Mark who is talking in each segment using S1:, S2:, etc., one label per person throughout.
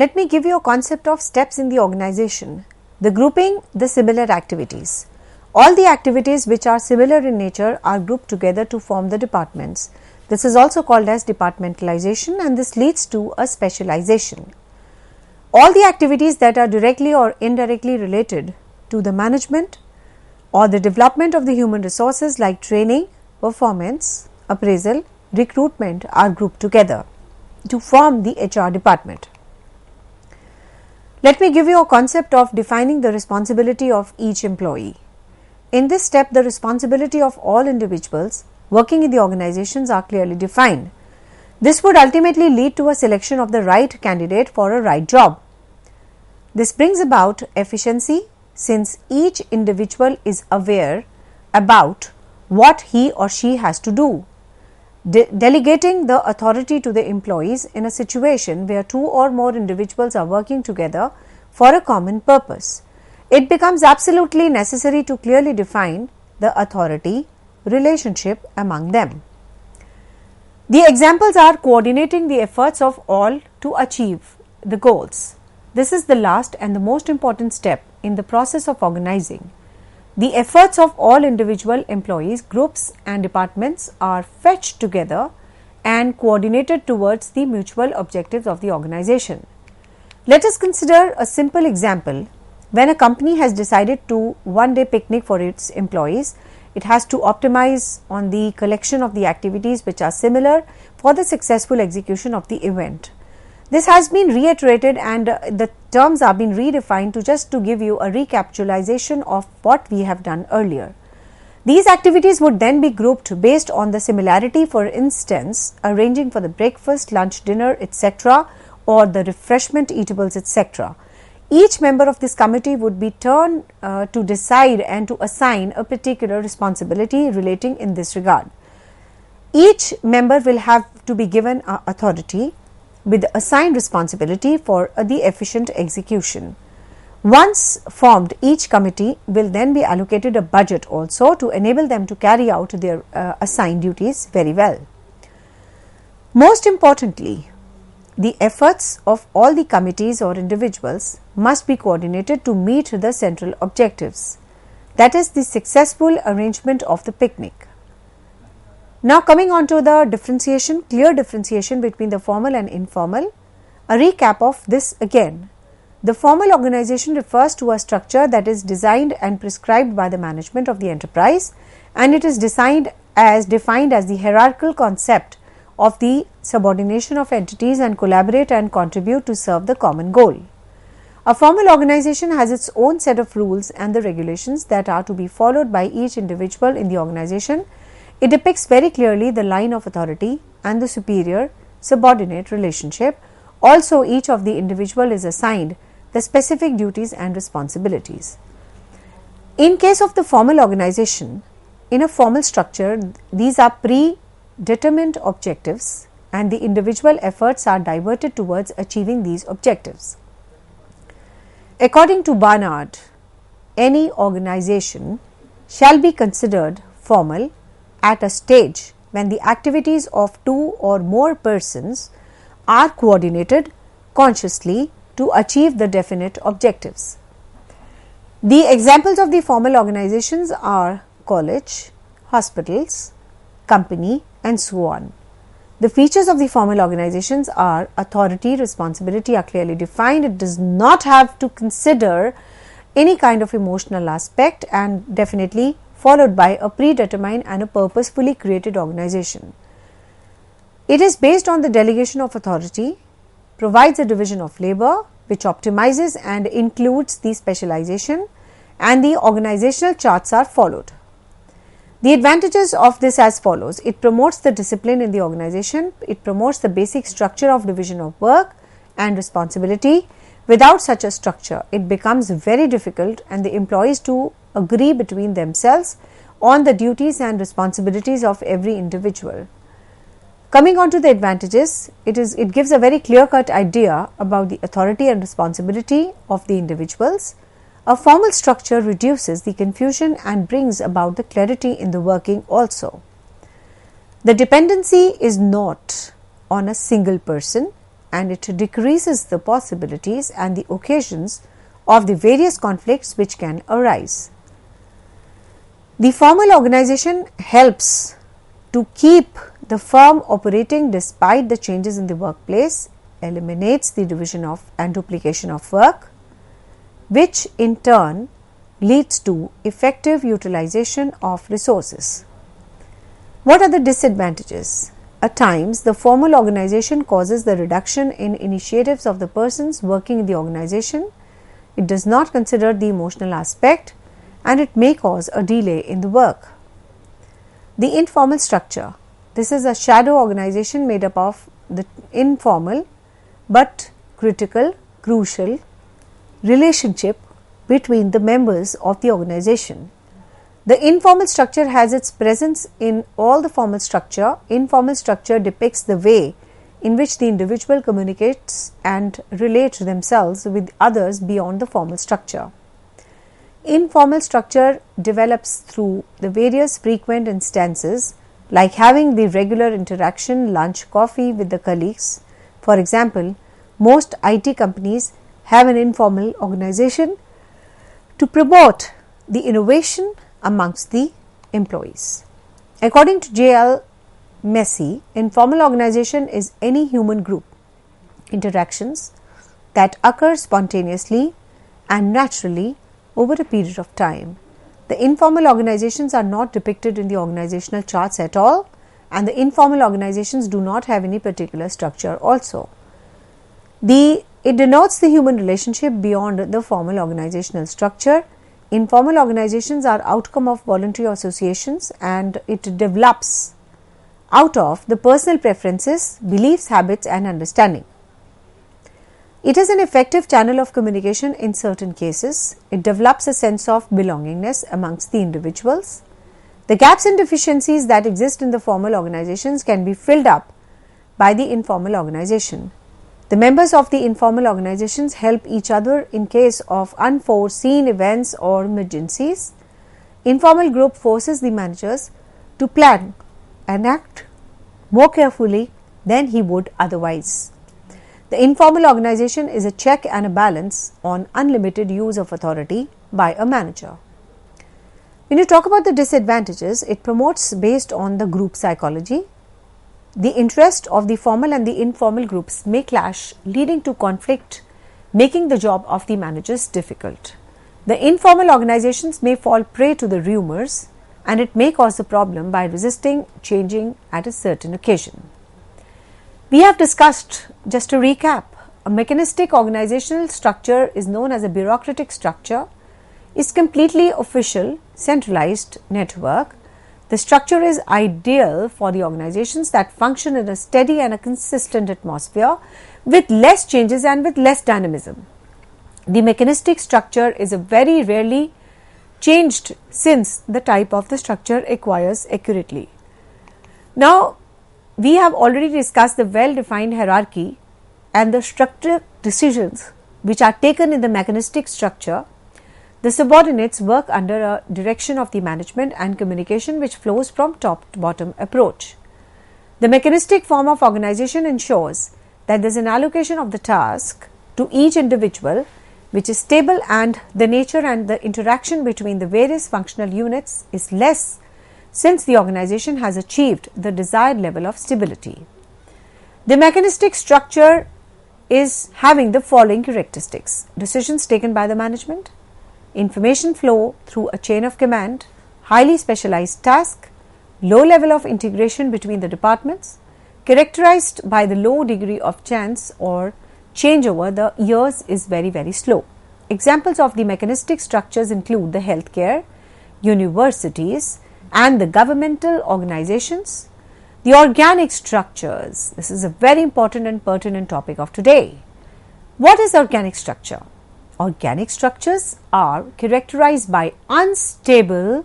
S1: Let me give you a concept of steps in the organization. The grouping the similar activities. All the activities which are similar in nature are grouped together to form the departments. This is also called as departmentalization, and this leads to a specialization. All the activities that are directly or indirectly related to the management or the development of the human resources like training, performance, appraisal, recruitment are grouped together to form the HR department. Let me give you a concept of defining the responsibility of each employee. In this step, the responsibility of all individuals working in the organizations are clearly defined. This would ultimately lead to a selection of the right candidate for a right job. This brings about efficiency since each individual is aware about what he or she has to do. Delegating the authority to the employees in a situation where two or more individuals are working together for a common purpose. It becomes absolutely necessary to clearly define the authority relationship among them. The examples are coordinating the efforts of all to achieve the goals. This is the last and the most important step in the process of organizing. The efforts of all individual employees, groups and departments are fetched together and coordinated towards the mutual objectives of the organization. Let us consider a simple example. When a company has decided to one-day picnic for its employees, it has to optimize on the collection of the activities which are similar for the successful execution of the event. This has been reiterated and the terms are being redefined to give you a recapitulation of what we have done earlier. These activities would then be grouped based on the similarity, for instance, arranging for the breakfast, lunch, dinner, etc., or the refreshment eatables, etc. Each member of this committee would be turned to decide and to assign a particular responsibility relating in this regard. Each member will have to be given authority with assigned responsibility for the efficient execution. Once formed, each committee will then be allocated a budget also to enable them to carry out their assigned duties very well. Most importantly, the efforts of all the committees or individuals must be coordinated to meet the central objectives, that is, the successful arrangement of the picnic. Now, coming on to the differentiation, clear differentiation between the formal and informal. A recap of this again. The formal organization refers to a structure that is designed and prescribed by the management of the enterprise, and it is defined as the hierarchical concept of the subordination of entities and collaborate and contribute to serve the common goal. A formal organization has its own set of rules and the regulations that are to be followed by each individual in the organization. It depicts very clearly the line of authority and the superior subordinate relationship. Also, each of the individual is assigned the specific duties and responsibilities. In case of the formal organization, in a formal structure, these are predetermined objectives and the individual efforts are diverted towards achieving these objectives. According to Barnard, any organization shall be considered formal at a stage when the activities of two or more persons are coordinated consciously to achieve the definite objectives. The examples of the formal organizations are college, hospitals, company, and so on. The features of the formal organizations are authority, responsibility are clearly defined. It does not have to consider any kind of emotional aspect and definitely followed by a predetermined and a purposefully created organization. It is based on the delegation of authority, provides a division of labor which optimizes and includes the specialization, and the organizational charts are followed. The advantages of this as follows. It promotes the discipline in the organization. It promotes the basic structure of division of work and responsibility. Without such a structure, it becomes very difficult and the employees to agree between themselves on the duties and responsibilities of every individual. Coming on to the advantages, it gives a very clear-cut idea about the authority and responsibility of the individuals. A formal structure reduces the confusion and brings about the clarity in the working also. The dependency is not on a single person and it decreases the possibilities and the occasions of the various conflicts which can arise. The formal organization helps to keep the firm operating despite the changes in the workplace, eliminates the division of and duplication of work, which in turn leads to effective utilization of resources. What are the disadvantages? At times, the formal organization causes the reduction in initiatives of the persons working in the organization. It does not consider the emotional aspect, and it may cause a delay in the work. The informal structure. This is a shadow organization made up of the informal but crucial relationship between the members of the organization. The informal structure has its presence in all the formal structure. Informal structure depicts the way in which the individual communicates and relates themselves with others beyond the formal structure. Informal structure develops through the various frequent instances like having the regular interaction, lunch, coffee with the colleagues. For example, most IT companies have an informal organization to promote the innovation amongst the employees. According to J.L. Messi, informal organization is any human group interactions that occur spontaneously and naturally over a period of time. The informal organizations are not depicted in the organizational charts at all, and the informal organizations do not have any particular structure also. It denotes the human relationship beyond the formal organizational structure. Informal organizations are outcome of voluntary associations, and it develops out of the personal preferences, beliefs, habits and understanding. It is an effective channel of communication in certain cases. It develops a sense of belongingness amongst the individuals. The gaps and deficiencies that exist in the formal organizations can be filled up by the informal organization. The members of the informal organizations help each other in case of unforeseen events or emergencies. Informal group forces the managers to plan and act more carefully than he would otherwise. The informal organization is a check and a balance on unlimited use of authority by a manager. When you talk about the disadvantages, it promotes based on the group psychology. The interest of the formal and the informal groups may clash, leading to conflict, making the job of the managers difficult. The informal organizations may fall prey to the rumors, and it may cause a problem by resisting changing at a certain occasion. We have discussed, just to recap, a mechanistic organizational structure is known as a bureaucratic structure, is completely official, centralized network. The structure is ideal for the organizations that function in a steady and a consistent atmosphere with less changes and with less dynamism. The mechanistic structure is a very rarely changed since the type of the structure acquires accurately. Now, we have already discussed the well-defined hierarchy and the structured decisions which are taken in the mechanistic structure. The subordinates work under a direction of the management and communication which flows from top to bottom approach. The mechanistic form of organization ensures that there is an allocation of the task to each individual which is stable, and the nature and the interaction between the various functional units is less since the organization has achieved the desired level of stability. The mechanistic structure is having the following characteristics: decisions taken by the management, information flow through a chain of command, highly specialized task, low level of integration between the departments, characterized by the low degree of chance or change over the years is very slow. Examples of the mechanistic structures include the healthcare, universities and the governmental organizations. The organic structures, this is a very important and pertinent topic of today. What is organic structure? Organic structures are characterized by unstable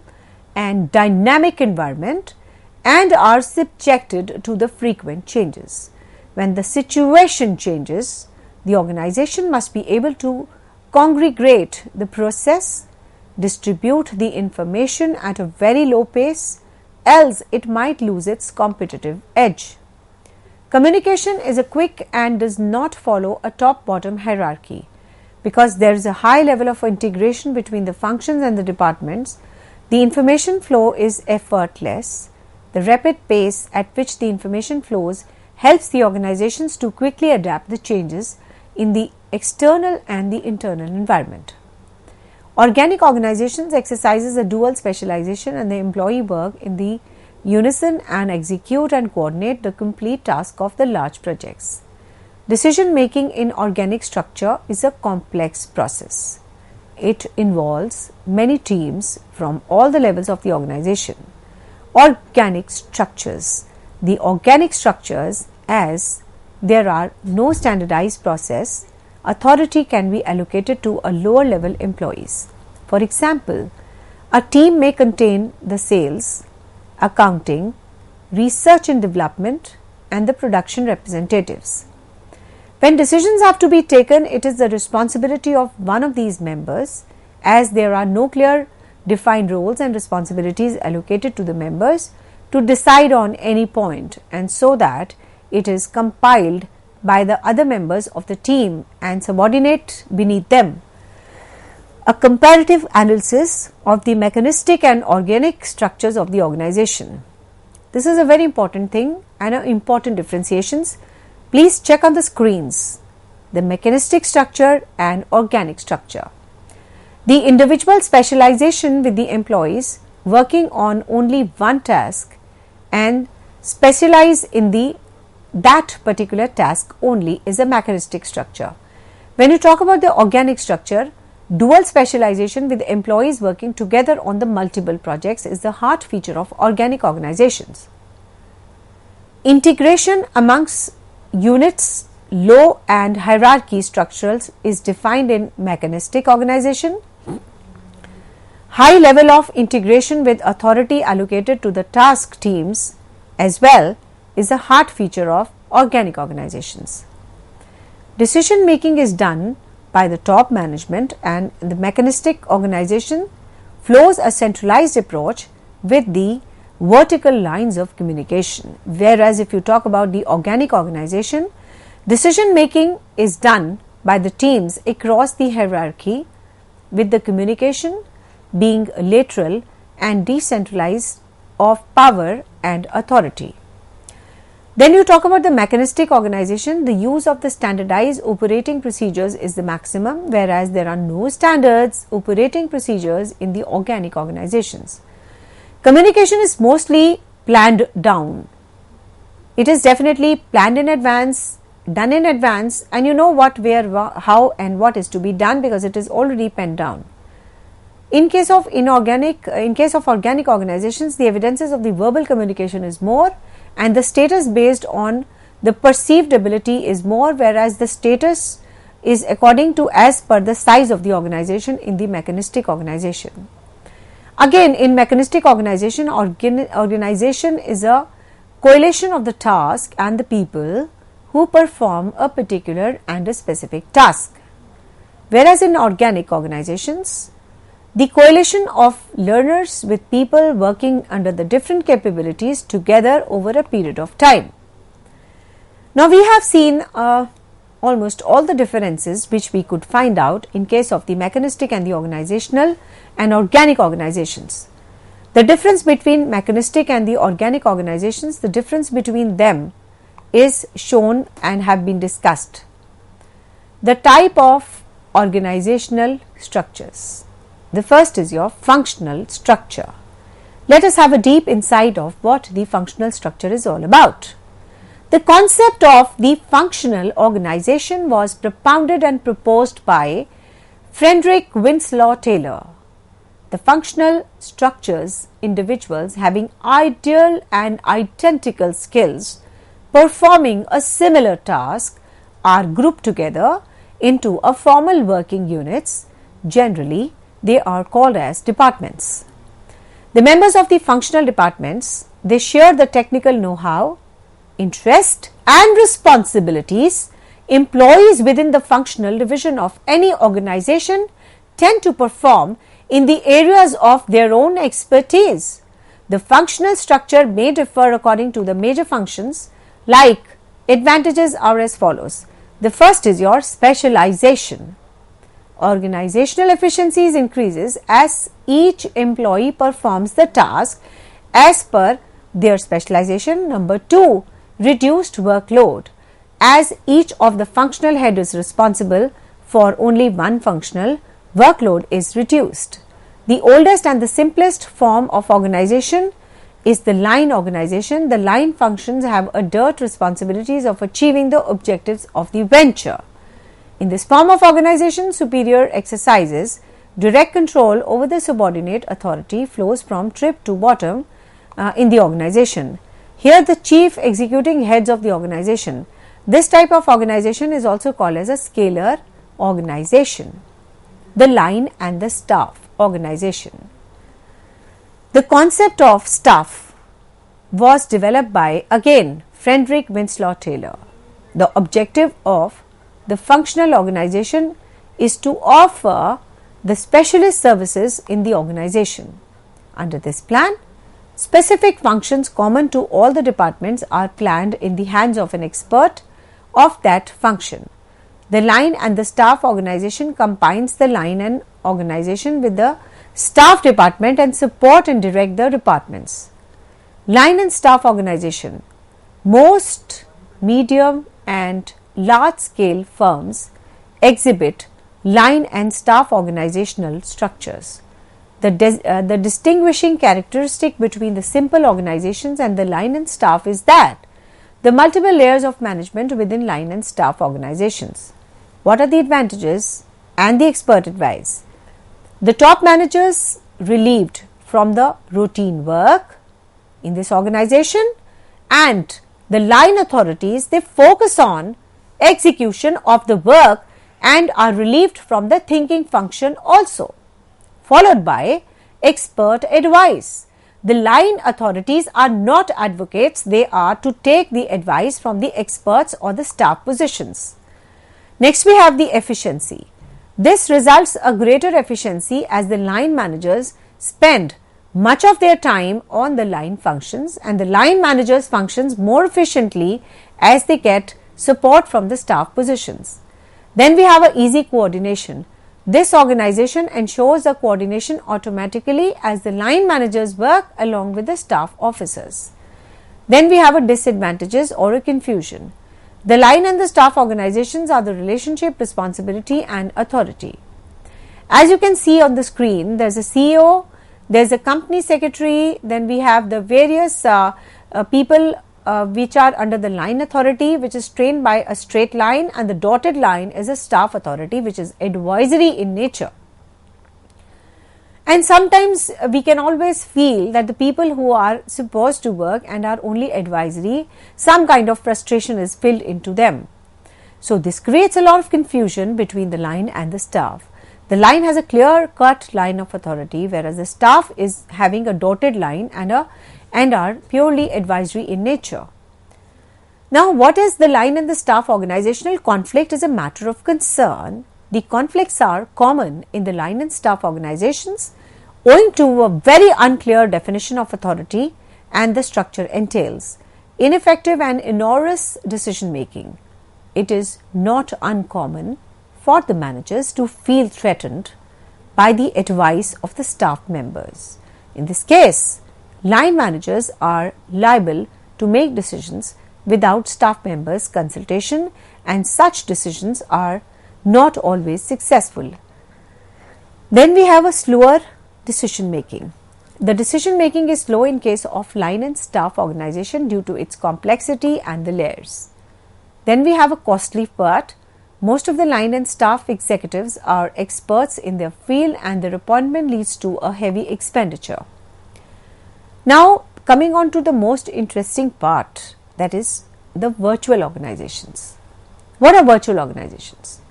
S1: and dynamic environment and are subjected to the frequent changes. When the situation changes, the organization must be able to congregate the process, distribute the information at a very low pace, else it might lose its competitive edge. Communication is a quick and does not follow a top-bottom hierarchy. Because there is a high level of integration between the functions and the departments, the information flow is effortless. The rapid pace at which the information flows helps the organizations to quickly adapt the changes in the external and the internal environment. Organic organizations exercises a dual specialization, and the employee work in the unison and execute and coordinate the complete task of the large projects. Decision making in organic structure is a complex process. It involves many teams from all the levels of the organization. Organic structures. The organic structures, as there are no standardized process, authority can be allocated to a lower level employees. For example, a team may contain the sales, accounting, research and development, and the production representatives. When decisions have to be taken, it is the responsibility of one of these members, as there are no clear defined roles and responsibilities allocated to the members, to decide on any point, and so that it is compiled by the other members of the team and subordinate beneath them. A comparative analysis of the mechanistic and organic structures of the organization. This is a very important thing and important differentiations. Please check on the screens the mechanistic structure and organic structure. The individual specialization with the employees working on only one task and specialize in that particular task only is a mechanistic structure. When you talk about the organic structure, dual specialization with employees working together on the multiple projects is the heart feature of organic organizations. Integration amongst units, low and hierarchy structures is defined in mechanistic organization. High level of integration with authority allocated to the task teams as well is a heart feature of organic organizations. Decision making is done by the top management, and the mechanistic organization flows a centralized approach with the vertical lines of communication. Whereas if you talk about the organic organization, decision making is done by the teams across the hierarchy, with the communication being lateral and decentralized of power and authority. Then you talk about the mechanistic organization, the use of the standardized operating procedures is the maximum, whereas there are no standards operating procedures in the organic organizations. Communication is mostly planned down. It is definitely planned in advance, done in advance, and you know what, where, how and what is to be done because it is already penned down. In case of organic organizations, the evidences of the verbal communication is more, and the status based on the perceived ability is more, whereas the status is according to as per the size of the organization in the mechanistic organization. Again, in mechanistic organization, organization is a correlation of the task and the people who perform a particular and a specific task. Whereas in organic organizations, the correlation of learners with people working under the different capabilities together over a period of time. Now we have seen almost all the differences which we could find out in case of the mechanistic and the organizational and organic organizations. The difference between mechanistic and the organic organizations, the difference between them is shown and have been discussed. The type of organizational structures. The first is your functional structure. Let us have a deep insight of what the functional structure is all about. The concept of the functional organization was propounded and proposed by Frederick Winslow Taylor. The functional structures, individuals having ideal and identical skills performing a similar task, are grouped together into a formal working units. Generally, they are called as departments. The members of the functional departments, they share the technical know-how, interest and responsibilities. Employees within the functional division of any organization tend to perform in the areas of their own expertise. The functional structure may differ according to the major functions like Advantages are as follows. The first is your specialization. Organizational efficiencies increases as each employee performs the task as per their specialization. Number 2, reduced workload, as each of the functional head is responsible for only one functional, workload is reduced. The oldest and the simplest form of organization is the line organization. The line functions have adhered responsibilities of achieving the objectives of the venture. In this form of organization, superior exercises direct control over the subordinate authority flows from top to bottom in the organization. Here the chief executing heads of the organization. This type of organization is also called as a scalar organization. The line and the staff organization. The concept of staff was developed by, again, Frederick Winslow Taylor. The objective of the functional organization is to offer the specialist services in the organization. Under this plan, specific functions common to all the departments are planned in the hands of an expert of that function. The line and the staff organization combines the line and organization with the staff department and support and direct the departments. Line and staff organization. Most medium and large scale firms exhibit line and staff organizational structures. The distinguishing characteristic between the simple organizations and the line and staff is that the multiple layers of management within line and staff organizations. What are the advantages and the expert advice? The top managers relieved from the routine work in this organization, and the line authorities, they focus on execution of the work and are relieved from the thinking function also, followed by expert advice. The line authorities are not advocates, they are to take the advice from the experts or the staff positions. Next we have the efficiency. This results a greater efficiency as the line managers spend much of their time on the line functions and the line managers functions more efficiently as they get support from the staff positions. Then we have a easy coordination. This organization ensures the coordination automatically as the line managers work along with the staff officers. Then we have a disadvantages or a confusion. The line and the staff organizations are the relationship, responsibility and authority. As you can see on the screen, there is a CEO, there is a company secretary, then we have the various people which are under the line authority, which is trained by a straight line, and the dotted line is a staff authority which is advisory in nature. And sometimes we can always feel that the people who are supposed to work and are only advisory, some kind of frustration is filled into them. So this creates a lot of confusion between the line and the staff. The line has a clear cut line of authority, whereas the staff is having a dotted line and are purely advisory in nature. Now, what is the line and the staff organizational conflict is a matter of concern. The conflicts are common in the line and staff organizations owing to a very unclear definition of authority and the structure entails ineffective and onerous decision making. It is not uncommon for the managers to feel threatened by the advice of the staff members. In this case, line managers are liable to make decisions without staff members' consultation, and such decisions are not always successful. Then we have a slower decision making. The decision making is slow in case of line and staff organization due to its complexity and the layers. Then we have a costly part. Most of the line and staff executives are experts in their field and their appointment leads to a heavy expenditure. Now coming on to the most interesting part, that is the virtual organizations. What are virtual organizations?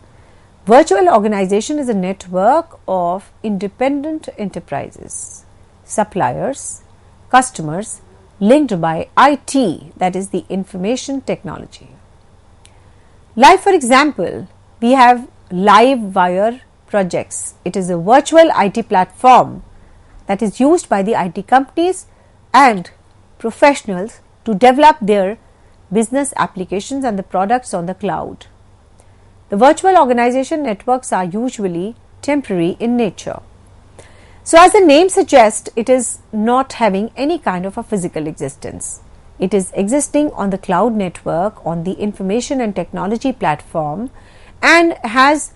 S1: Virtual organization is a network of independent enterprises, suppliers, customers linked by IT, that is the information technology. Like for example, we have Livewire projects. It is a virtual IT platform that is used by the IT companies and professionals to develop their business applications and the products on the cloud. The virtual organization networks are usually temporary in nature. So as the name suggests, it is not having any kind of a physical existence. It is existing on the cloud network, on the information and technology platform, and has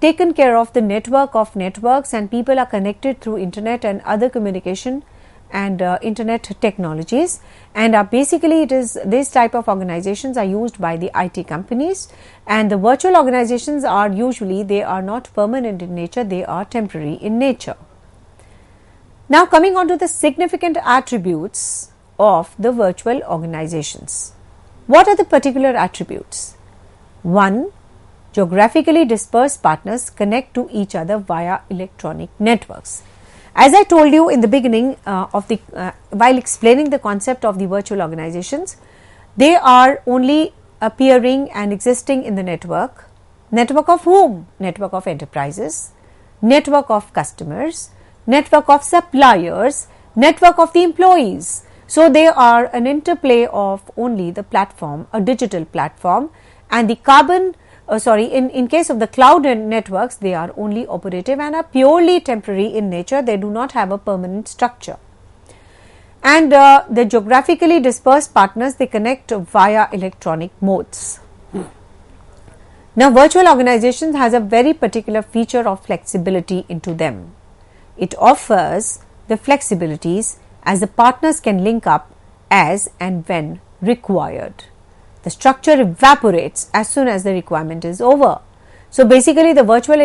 S1: taken care of the network of networks, and people are connected through internet and other communication and internet technologies, and basically it is this type of organizations are used by the IT companies, and the virtual organizations are usually, they are not permanent in nature, they are temporary in nature. Now coming on to the significant attributes of the virtual organizations. What are the particular attributes? 1. Geographically dispersed partners connect to each other via electronic networks. As I told you in the beginning while explaining the concept of the virtual organizations, they are only appearing and existing in the network. Network of whom? Network of enterprises, network of customers, network of suppliers, network of the employees. So they are an interplay of only the platform, a digital platform, and the in case of the cloud networks, they are only operative and are purely temporary in nature. They do not have a permanent structure. And the geographically dispersed partners, they connect via electronic modes. Now virtual organizations has a very particular feature of flexibility into them. It offers the flexibilities as the partners can link up as and when required. The structure evaporates as soon as the requirement is over. So basically the virtual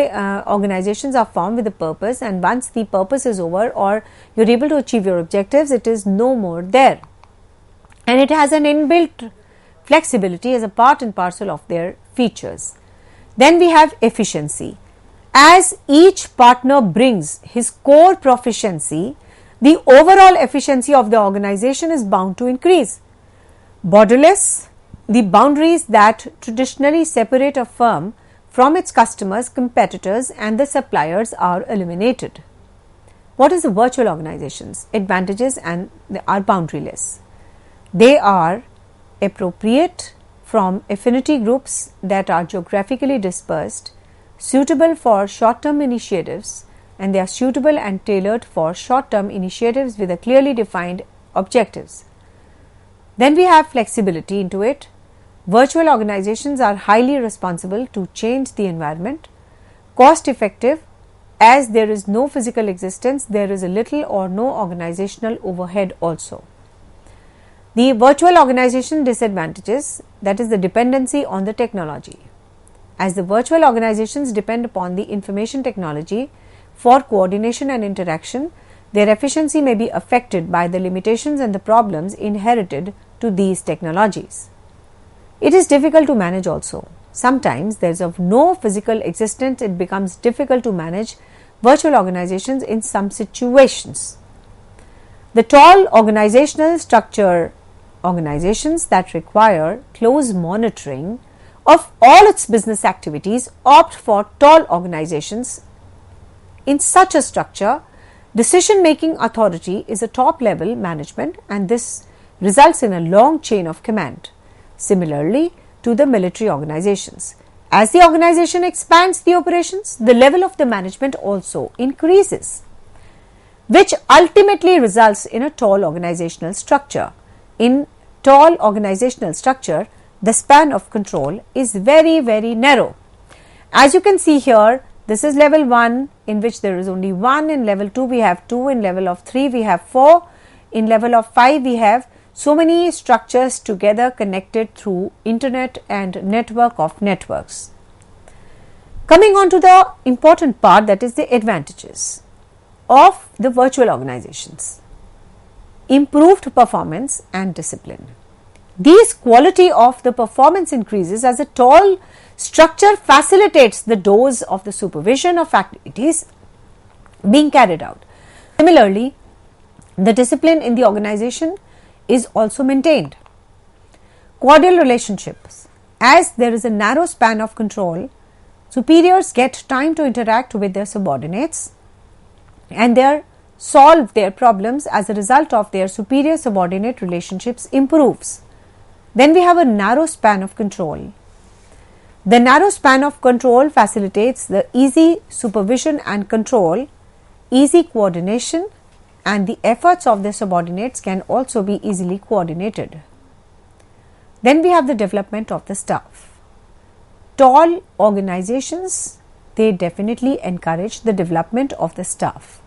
S1: organizations are formed with a purpose, and once the purpose is over or you are able to achieve your objectives, it is no more there. And it has an inbuilt flexibility as a part and parcel of their features. Then we have efficiency. As each partner brings his core proficiency, the overall efficiency of the organization is bound to increase. Borderless, the boundaries that traditionally separate a firm from its customers, competitors and the suppliers are eliminated. What is the virtual organizations? Advantages, and they are boundaryless. They are appropriate from affinity groups that are geographically dispersed, suitable for short-term initiatives, and they are suitable and tailored for short-term initiatives with a clearly defined objectives. Then we have flexibility into it. Virtual organizations are highly responsible to change the environment, cost effective, as there is no physical existence, there is a little or no organizational overhead also. The virtual organization disadvantages, that is the dependency on the technology. As the virtual organizations depend upon the information technology for coordination and interaction, their efficiency may be affected by the limitations and the problems inherited to these technologies. It is difficult to manage also. Sometimes there is of no physical existence, it becomes difficult to manage virtual organizations in some situations. The tall organizational structure organizations that require close monitoring of all its business activities opt for tall organizations. In such a structure, decision-making authority is a top-level management, and this results in a long chain of command. Similarly to the military organizations. As the organization expands the operations, the level of the management also increases, which ultimately results in a tall organizational structure. In tall organizational structure, the span of control is very, very narrow. As you can see here, this is level 1, in which there is only 1, in level 2 we have 2, in level of 3 we have 4, in level of 5 we have so many structures together connected through internet and network of networks. Coming on to the important part, that is the advantages of the virtual organizations. Improved performance and discipline. These quality of the performance increases as a tall structure facilitates the dose of the supervision of activities being carried out. Similarly, the discipline in the organization is also maintained. Cordial relationships. As there is a narrow span of control, superiors get time to interact with their subordinates and solve their problems. As a result of their superior subordinate relationships improves. Then we have a narrow span of control. The narrow span of control facilitates the easy supervision and control, easy coordination, and the efforts of the subordinates can also be easily coordinated. Then we have the development of the staff. Tall organizations, they definitely encourage the development of the staff.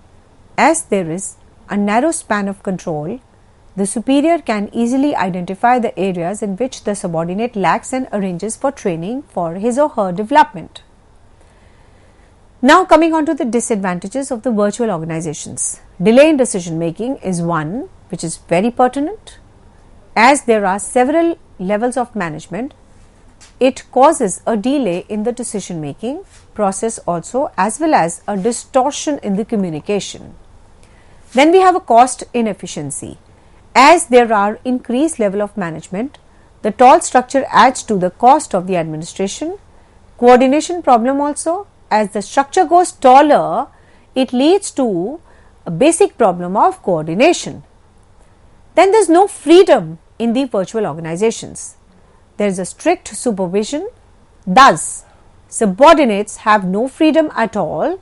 S1: As there is a narrow span of control, the superior can easily identify the areas in which the subordinate lacks and arranges for training for his or her development. Now coming on to the disadvantages of the virtual organizations. Delay in decision making is one which is very pertinent. As there are several levels of management, it causes a delay in the decision making process also, as well as a distortion in the communication. Then we have a cost inefficiency. As there are increased level of management, the tall structure adds to the cost of the administration. Coordination problem also, as the structure goes taller, it leads to a basic problem of coordination. Then there is no freedom in the virtual organizations. There is a strict supervision, thus subordinates have no freedom at all.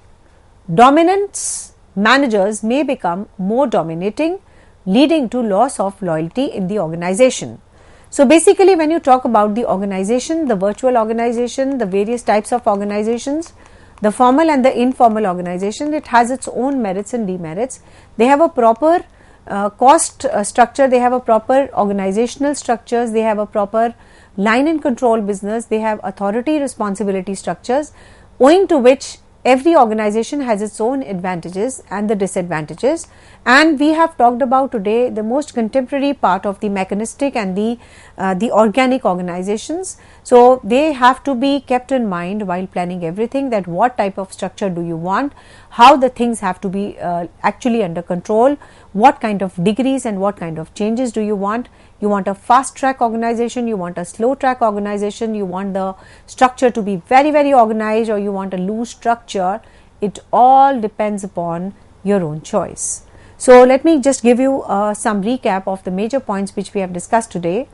S1: Dominant managers may become more dominating, leading to loss of loyalty in the organization. So basically, when you talk about the organization, the virtual organization, the various types of organizations, the formal and the informal organization, it has its own merits and demerits. They have a proper cost structure, they have a proper organizational structures, they have a proper line and control business, they have authority responsibility structures, owing to which every organization has its own advantages and the disadvantages. And we have talked about today the most contemporary part of the mechanistic and the organic organizations. So they have to be kept in mind while planning everything, that what type of structure do you want, how the things have to be actually under control, what kind of degrees and what kind of changes do you want. You want a fast track organization, you want a slow track organization, you want the structure to be very organized, or you want a loose structure. It all depends upon your own choice. So let me just give you some recap of the major points which we have discussed today.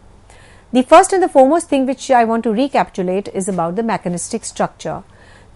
S1: The first and the foremost thing which I want to recapitulate is about the mechanistic structure.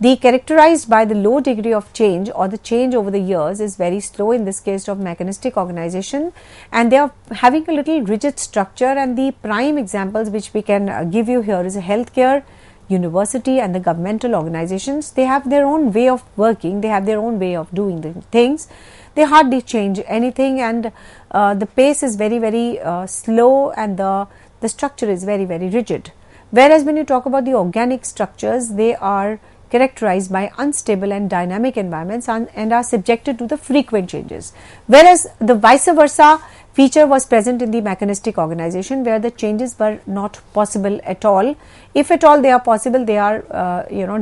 S1: The characterized by the low degree of change, or the change over the years is very slow in this case of mechanistic organization, and they are having a little rigid structure. And the prime examples which we can give you here is a healthcare, university and the governmental organizations. They have their own way of working, they have their own way of doing the things. They hardly change anything, and the pace is very slow, and the structure is very rigid. Whereas when you talk about the organic structures, they are characterized by unstable and dynamic environments and are subjected to the frequent changes. Whereas the vice versa feature was present in the mechanistic organization, where the changes were not possible at all. If at all they are possible, they are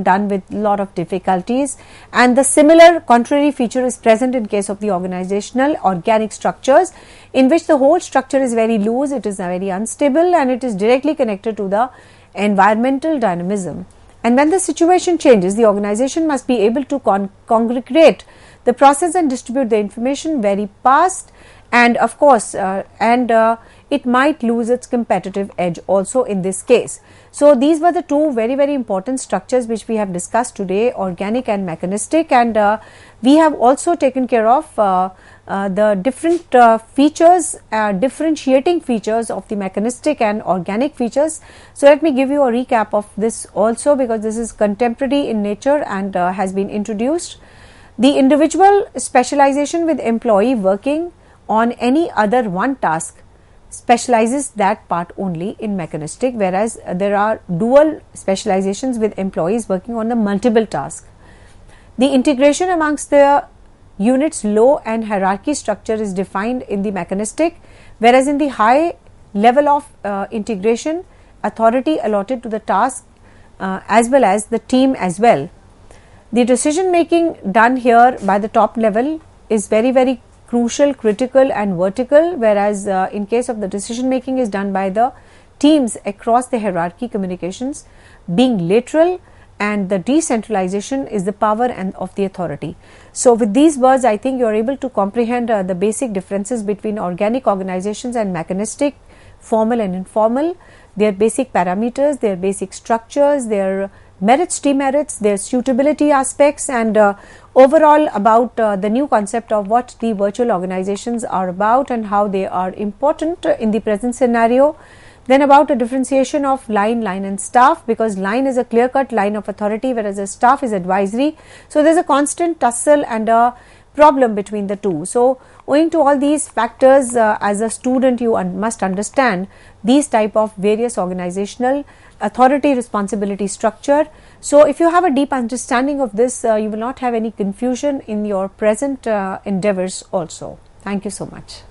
S1: done with lot of difficulties. And the similar contrary feature is present in case of the organizational organic structures, in which the whole structure is very loose, it is very unstable, and it is directly connected to the environmental dynamism. And when the situation changes, the organization must be able to congregate the process and distribute the information very fast, and of course it might lose its competitive edge also in this case. So these were the two very important structures which we have discussed today, organic and mechanistic, and we have also taken care of the different features, differentiating features of the mechanistic and organic features. So let me give you a recap of this also, because this is contemporary in nature and has been introduced. The individual specialization with employee working on any other one task specializes that part only in mechanistic, whereas there are dual specializations with employees working on the multiple tasks. The integration amongst the units low and hierarchy structure is defined in the mechanistic, whereas in the high level of integration, authority allotted to the task as well as the team as well. The decision making done here by the top level is very crucial, critical and vertical, whereas in case of the decision making is done by the teams across the hierarchy communications being lateral, and the decentralization is the power and of the authority. So with these words, I think you are able to comprehend the basic differences between organic organizations and mechanistic formal and informal, their basic parameters, their basic structures, their merits, demerits, their suitability aspects, and overall about the new concept of what the virtual organizations are about and how they are important in the present scenario. Then about a differentiation of line and staff, because line is a clear-cut line of authority, whereas a staff is advisory. So there is a constant tussle and a problem between the two. So owing to all these factors, as a student you must understand these type of various organizational authority responsibility structure. So if you have a deep understanding of this, you will not have any confusion in your present endeavors also. Thank you so much.